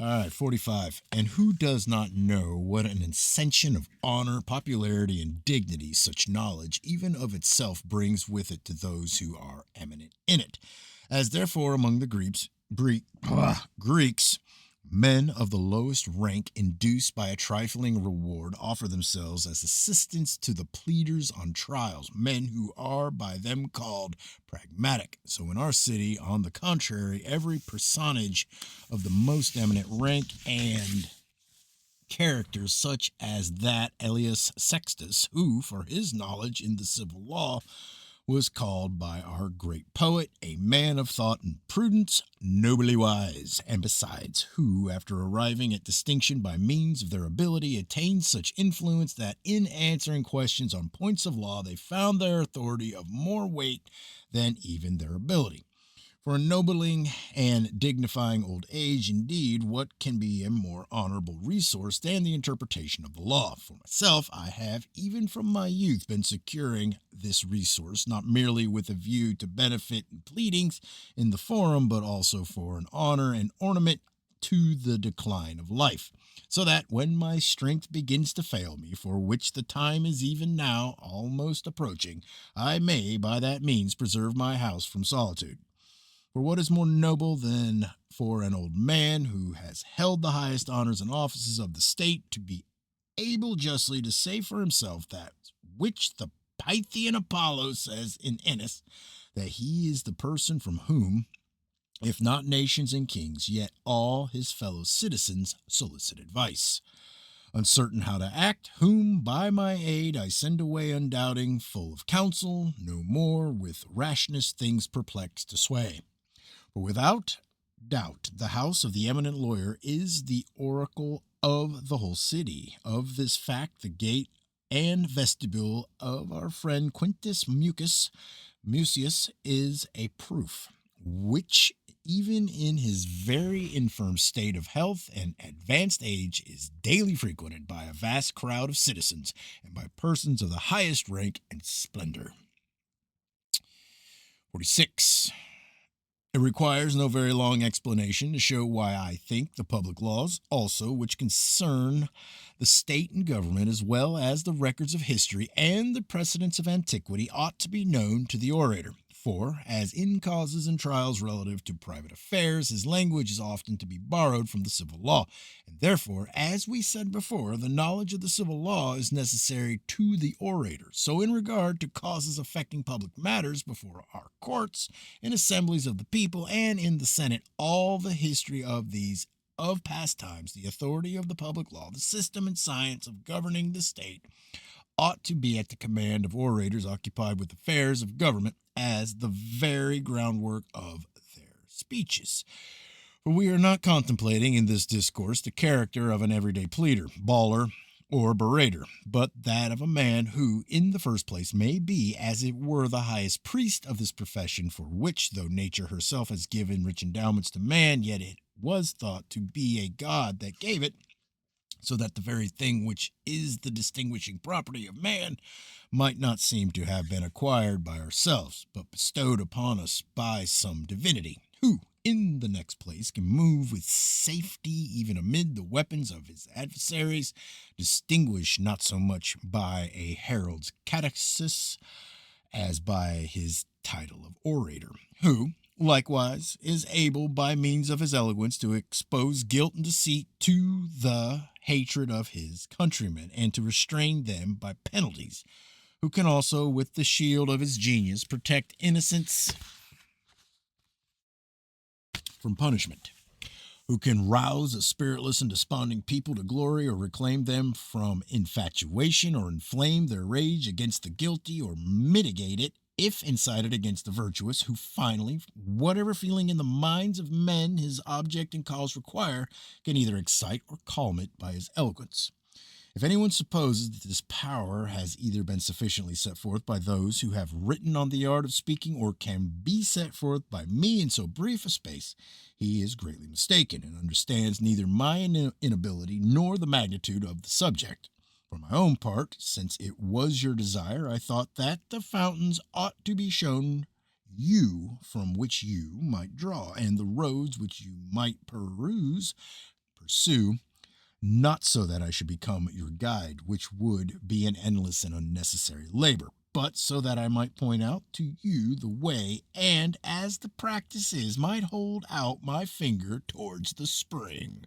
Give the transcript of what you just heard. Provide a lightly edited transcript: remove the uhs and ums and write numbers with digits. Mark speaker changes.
Speaker 1: All right, 45. And who does not know what an ascension of honor, popularity, and dignity such knowledge, even of itself, brings with it to those who are eminent in it? As therefore among the Greeks, men of the lowest rank, induced by a trifling reward, offer themselves as assistants to the pleaders on trials, men who are by them called pragmatic. So in our city, on the contrary, every personage of the most eminent rank and characters, such as that Aelius Sextus, who, for his knowledge in the civil law, was called by our great poet a man of thought and prudence, nobly wise, and besides, who, after arriving at distinction by means of their ability, attained such influence that in answering questions on points of law they found their authority of more weight than even their ability. For ennobling and dignifying old age, indeed, what can be a more honorable resource than the interpretation of the law? For myself, I have, even from my youth, been securing this resource, not merely with a view to benefit in pleadings in the forum, but also for an honor and ornament to the decline of life, so that when my strength begins to fail me, for which the time is even now almost approaching, I may by that means preserve my house from solitude. For what is more noble than for an old man who has held the highest honors and offices of the state to be able justly to say for himself that which the Pythian Apollo says in Ennis, that he is the person from whom, if not nations and kings, yet all his fellow citizens solicit advice, uncertain how to act, whom by my aid I send away undoubting, full of counsel, no more with rashness things perplexed to sway. For without doubt, the house of the eminent lawyer is the oracle of the whole city. Of this fact, the gate and vestibule of our friend Quintus Mucius is a proof, which even in his very infirm state of health and advanced age is daily frequented by a vast crowd of citizens and by persons of the highest rank and splendor. 46. It requires no very long explanation to show why I think the public laws also, which concern the state and government, as well as the records of history and the precedents of antiquity, ought to be known to the orator. For, as in causes and trials relative to private affairs, his language is often to be borrowed from the civil law, and therefore, as we said before, the knowledge of the civil law is necessary to the orator. So in regard to causes affecting public matters before our courts, in assemblies of the people, and in the Senate, all the history of these of past times, the authority of the public law, the system and science of governing the state, ought to be at the command of orators occupied with affairs of government as the very groundwork of their speeches. For we are not contemplating in this discourse the character of an everyday pleader, bawler, or berater, but that of a man who, in the first place, may be, as it were, the highest priest of this profession, for which, though nature herself has given rich endowments to man, yet it was thought to be a God that gave it, so that the very thing which is the distinguishing property of man might not seem to have been acquired by ourselves, but bestowed upon us by some divinity, who, in the next place, can move with safety even amid the weapons of his adversaries, distinguished not so much by a herald's catechis as by his title of orator, who, likewise, is able, by means of his eloquence, to expose guilt and deceit to the hatred of his countrymen, and to restrain them by penalties, who can also, with the shield of his genius, protect innocence from punishment, who can rouse a spiritless and desponding people to glory, or reclaim them from infatuation, or inflame their rage against the guilty, or mitigate it if incited against the virtuous, who finally, whatever feeling in the minds of men his object and cause require, can either excite or calm it by his eloquence. If anyone supposes that this power has either been sufficiently set forth by those who have written on the art of speaking, or can be set forth by me in so brief a space, he is greatly mistaken, and understands neither my inability nor the magnitude of the subject. For my own part, since it was your desire, I thought that the fountains ought to be shown you from which you might draw, and the roads which you might pursue, not so that I should become your guide, which would be an endless and unnecessary labor, but so that I might point out to you the way, and as the practice is, might hold out my finger towards the spring.